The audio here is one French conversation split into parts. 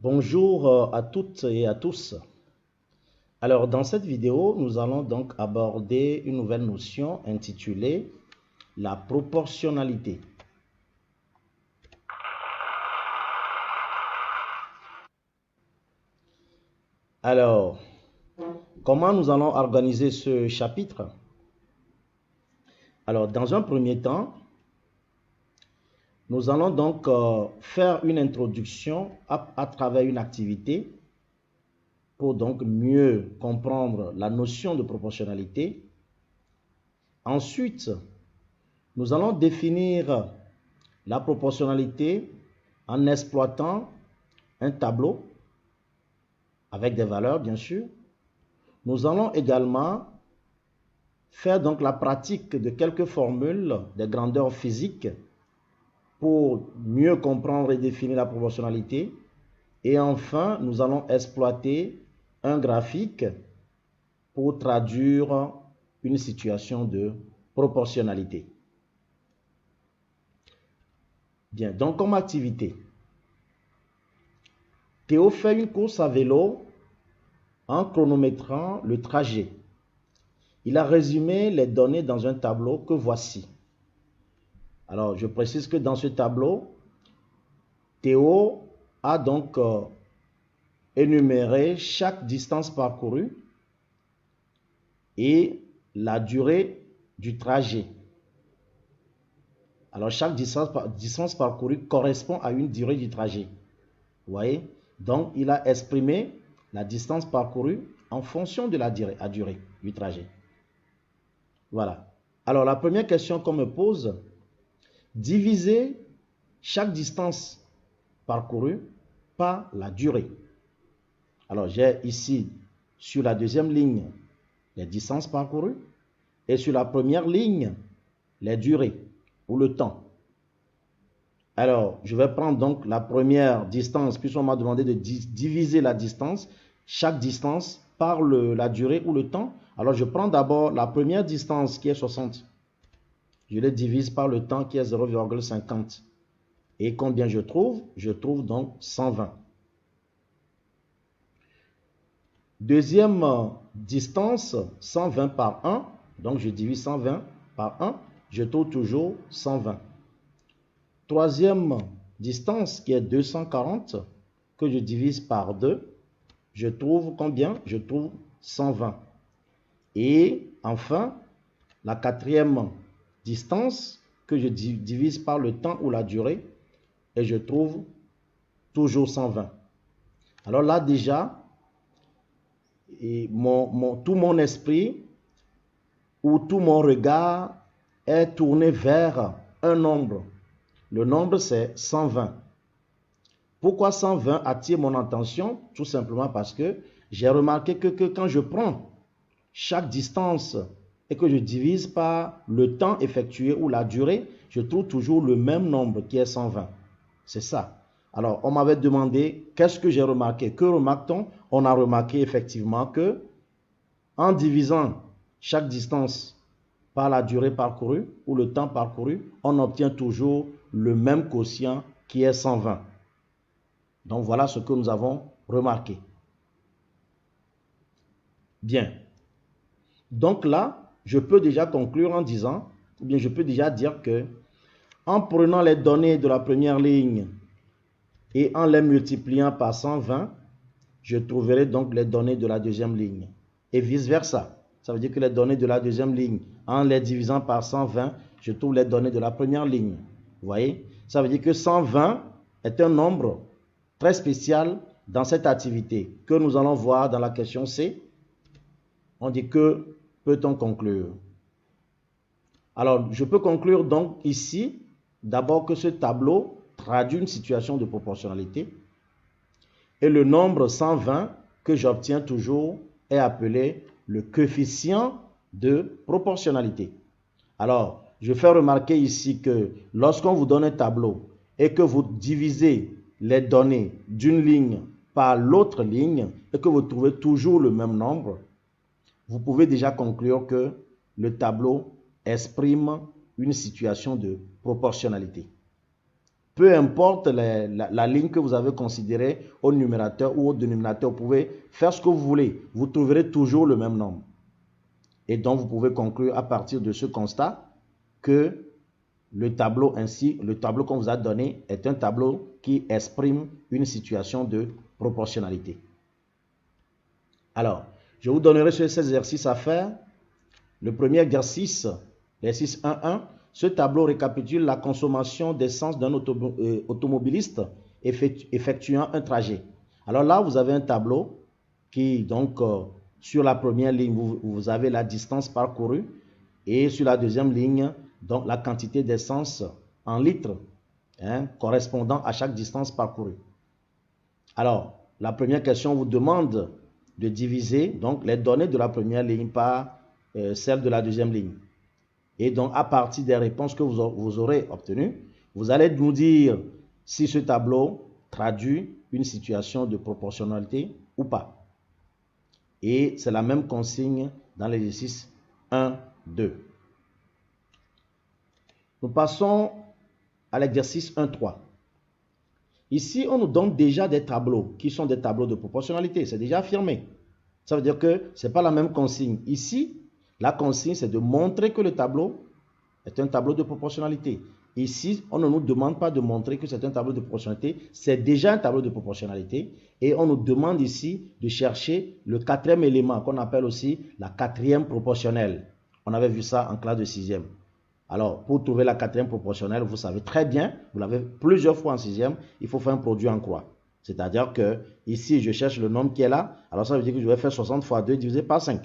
Bonjour à toutes et à tous. Alors, dans cette vidéo, nous allons donc aborder une nouvelle notion intitulée la proportionnalité. Alors, comment nous allons organiser ce chapitre? Alors, dans un premier temps, nous allons donc faire une introduction à travers une activité pour donc mieux comprendre la notion de proportionnalité. Ensuite, nous allons définir la proportionnalité en exploitant un tableau avec des valeurs, bien sûr. Nous allons également faire donc la pratique de quelques formules des grandeurs physiques pour mieux comprendre et définir la proportionnalité. Et enfin, nous allons exploiter un graphique pour traduire une situation de proportionnalité. Bien, donc comme activité, Théo fait une course à vélo en chronométrant le trajet. Il a résumé les données dans un tableau que voici. Alors, je précise que dans ce tableau, Théo a donc énuméré chaque distance parcourue et la durée du trajet. Alors, chaque distance parcourue correspond à une durée du trajet. Vous voyez? Donc, il a exprimé la distance parcourue en fonction de la durée du trajet. Voilà. Alors, la première question qu'on me pose, diviser chaque distance parcourue par la durée. Alors, j'ai ici, sur la deuxième ligne, les distances parcourues et sur la première ligne, les durées ou le temps. Alors, je vais prendre donc la première distance, puisqu'on m'a demandé de diviser la distance, chaque distance par la durée ou le temps. Alors, je prends d'abord la première distance qui est 60. Je le divise par le temps qui est 0,50. Et combien je trouve? Je trouve donc 120. Deuxième distance, 120 par 1. Donc, je divise 120 par 1. Je trouve toujours 120. Troisième distance, qui est 240, que je divise par 2. Je trouve combien? Je trouve 120. Et enfin, la quatrième distance, que je divise par le temps ou la durée, et je trouve toujours 120. Alors là, déjà, et tout mon esprit ou tout mon regard est tourné vers un nombre. Le nombre, c'est 120. Pourquoi 120 attire mon attention? Tout simplement parce que j'ai remarqué que quand je prends chaque distance et que je divise par le temps effectué ou la durée, je trouve toujours le même nombre qui est 120. C'est ça. Alors, on m'avait demandé qu'est-ce que j'ai remarqué. Que remarque-t-on? On a remarqué effectivement que en divisant chaque distance par la durée parcourue ou le temps parcouru, on obtient toujours le même quotient qui est 120. Donc, voilà ce que nous avons remarqué. Bien. Donc là, je peux déjà conclure en disant, ou bien je peux déjà dire que en prenant les données de la première ligne et en les multipliant par 120, je trouverai donc les données de la deuxième ligne. Et vice-versa. Ça veut dire que les données de la deuxième ligne, en les divisant par 120, je trouve les données de la première ligne. Vous voyez? Ça veut dire que 120 est un nombre très spécial dans cette activité que nous allons voir dans la question C. On dit que peut-on conclure? Alors, je peux conclure donc ici, d'abord que ce tableau traduit une situation de proportionnalité et le nombre 120 que j'obtiens toujours est appelé le coefficient de proportionnalité. Alors, je fais remarquer ici que lorsqu'on vous donne un tableau et que vous divisez les données d'une ligne par l'autre ligne et que vous trouvez toujours le même nombre, vous pouvez déjà conclure que le tableau exprime une situation de proportionnalité. peu importe la ligne que vous avez considérée au numérateur ou au dénominateur, vous pouvez faire ce que vous voulez. Vous trouverez toujours le même nombre. Et donc, vous pouvez conclure à partir de ce constat que le tableau qu'on vous a donné est un tableau qui exprime une situation de proportionnalité. Alors, je vous donnerai ces exercices à faire. Le premier exercice, l'exercice 1.1, ce tableau récapitule la consommation d'essence d'un automobiliste effectuant un trajet. Alors là, vous avez un tableau qui, donc, sur la première ligne, vous avez la distance parcourue et sur la deuxième ligne, donc, la quantité d'essence en litres correspondant à chaque distance parcourue. Alors, la première question vous demande de diviser donc les données de la première ligne par celle de la deuxième ligne. Et donc, à partir des réponses que vous aurez obtenues, vous allez nous dire si ce tableau traduit une situation de proportionnalité ou pas. Et c'est la même consigne dans l'exercice 1, 2. Nous passons à l'exercice 1.3. Ici, on nous donne déjà des tableaux qui sont des tableaux de proportionnalité. C'est déjà affirmé. Ça veut dire que ce n'est pas la même consigne. Ici, la consigne, c'est de montrer que le tableau est un tableau de proportionnalité. Ici, on ne nous demande pas de montrer que c'est un tableau de proportionnalité. C'est déjà un tableau de proportionnalité. Et on nous demande ici de chercher le quatrième élément qu'on appelle aussi la quatrième proportionnelle. On avait vu ça en classe de 6e. Alors, pour trouver la quatrième proportionnelle, vous savez très bien, vous l'avez plusieurs fois en 6e, il faut faire un produit en croix. C'est-à-dire que ici, je cherche le nombre qui est là. Alors, ça veut dire que je vais faire 60 fois 2 divisé par 5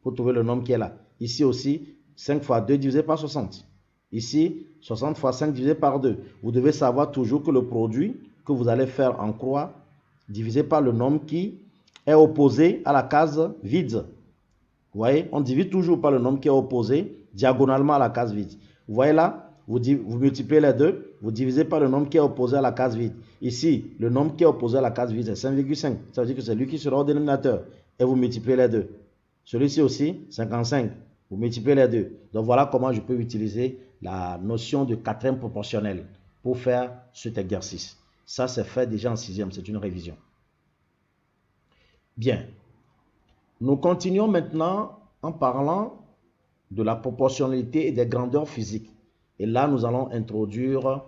pour trouver le nombre qui est là. Ici aussi, 5 fois 2 divisé par 60. Ici, 60 fois 5 divisé par 2. Vous devez savoir toujours que le produit que vous allez faire en croix divisé par le nombre qui est opposé à la case vide. Vous voyez, on divise toujours par le nombre qui est opposé diagonalement à la case vide. Vous voyez là, vous multipliez les deux, vous divisez par le nombre qui est opposé à la case vide. Ici, le nombre qui est opposé à la case vide, c'est 5,5. Ça veut dire que c'est lui qui sera au dénominateur. Et vous multipliez les deux. Celui-ci aussi, 55. Vous multipliez les deux. Donc voilà comment je peux utiliser la notion de quatrième proportionnelle pour faire cet exercice. Ça, c'est fait déjà en 6e, c'est une révision. Bien. Nous continuons maintenant en parlant de la proportionnalité et des grandeurs physiques. Et là, nous allons introduire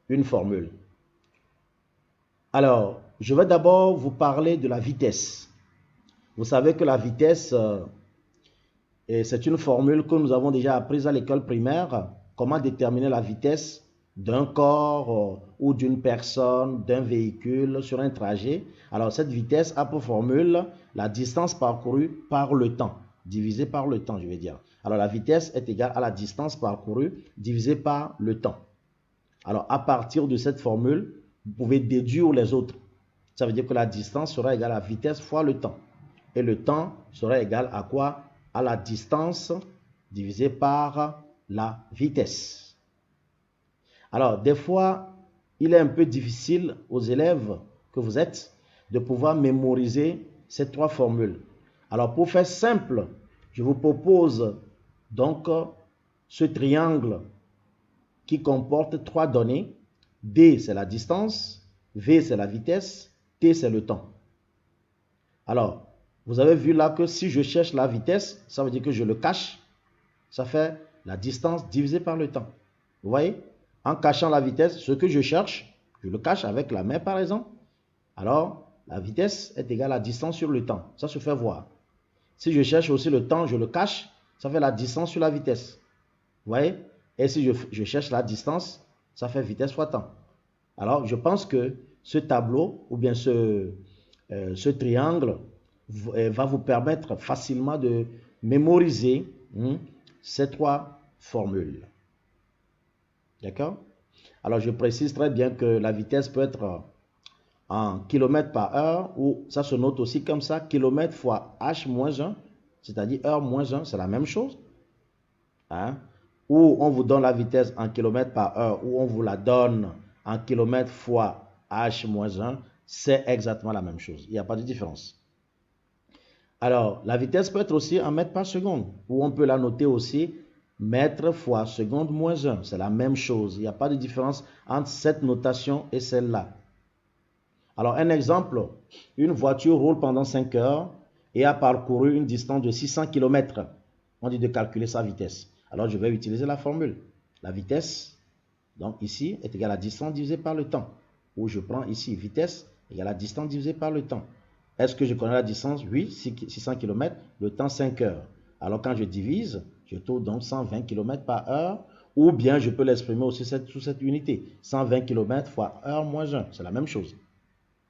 une formule. Alors, je vais d'abord vous parler de la vitesse. Vous savez que la vitesse, c'est une formule que nous avons déjà apprise à l'école primaire. Comment déterminer la vitesse d'un corps ou d'une personne, d'un véhicule sur un trajet. Alors, cette vitesse a pour formule la distance parcourue par le temps, divisé par le temps, je vais dire. Alors, la vitesse est égale à la distance parcourue divisé par le temps. Alors, à partir de cette formule, vous pouvez déduire les autres. Ça veut dire que la distance sera égale à la vitesse fois le temps. Et le temps sera égal à quoi? À la distance divisé par la vitesse. Alors, des fois, il est un peu difficile aux élèves que vous êtes de pouvoir mémoriser ces trois formules. Alors, pour faire simple, je vous propose donc ce triangle qui comporte trois données. D, c'est la distance, V, c'est la vitesse, T, c'est le temps. Alors, vous avez vu là que si je cherche la vitesse, ça veut dire que je le cache. Ça fait la distance divisée par le temps. Vous voyez? En cachant la vitesse, ce que je cherche, je le cache avec la main par exemple. Alors, la vitesse est égale à la distance sur le temps. Ça se fait voir. Si je cherche aussi le temps, je le cache. Ça fait la distance sur la vitesse. Vous voyez? Et si je cherche la distance, ça fait vitesse fois temps. Alors, je pense que ce tableau ou bien ce triangle va vous permettre facilement de mémoriser ces trois formules. D'accord? Alors, je précise très bien que la vitesse peut être en km par heure, ou ça se note aussi comme ça, kilomètre fois h moins 1, c'est-à-dire heure moins 1, c'est la même chose. Hein? Ou on vous donne la vitesse en km par heure, ou on vous la donne en kilomètre fois h moins 1, c'est exactement la même chose. Il n'y a pas de différence. Alors, la vitesse peut être aussi en mètres par seconde, ou on peut la noter aussi mètre fois seconde moins 1. C'est la même chose. Il n'y a pas de différence entre cette notation et celle-là. Alors, un exemple, une voiture roule pendant 5 heures et a parcouru une distance de 600 km. On dit de calculer sa vitesse. Alors, je vais utiliser la formule. La vitesse, donc ici, est égale à la distance divisée par le temps. Ou je prends ici, vitesse égale à la distance divisée par le temps. Est-ce que je connais la distance? Oui, 600 km, le temps 5 heures. Alors, quand je divise, je trouve donc 120 km par heure. Ou bien, je peux l'exprimer aussi sous cette unité. 120 km fois heure moins 1. C'est la même chose.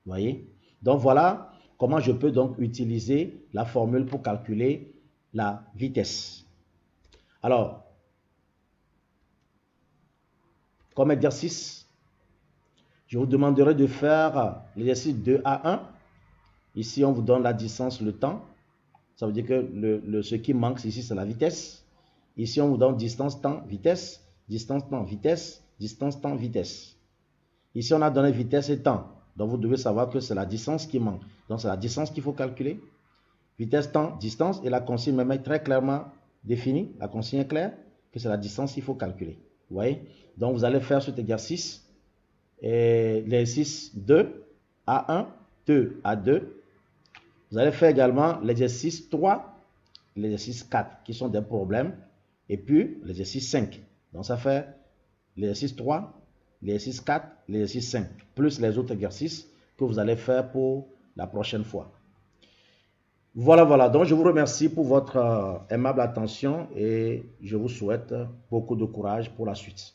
Vous voyez? Donc voilà comment je peux donc utiliser la formule pour calculer la vitesse. Alors, comme exercice, je vous demanderai de faire l'exercice 2A1. Ici, on vous donne la distance, le temps. Ça veut dire que ce qui manque ici, c'est la vitesse. Ici, on vous donne distance, temps, vitesse. Distance, temps, vitesse. Distance, temps, vitesse. Ici, on a donné vitesse et temps. Donc, vous devez savoir que c'est la distance qui manque. Donc, c'est la distance qu'il faut calculer. Vitesse, temps, distance. Et la consigne me met très clairement définie. La consigne est claire que c'est la distance qu'il faut calculer. Vous voyez? Donc, vous allez faire cet exercice. L'exercice 2 A1, 2 A2. Vous allez faire également l'exercice 3, l'exercice 4, qui sont des problèmes. Et puis, l'exercice 5. Donc, ça fait l'exercice 3, l'exercice 4, l'exercice 5, plus les autres exercices que vous allez faire pour la prochaine fois. Voilà. Donc, je vous remercie pour votre aimable attention et je vous souhaite beaucoup de courage pour la suite.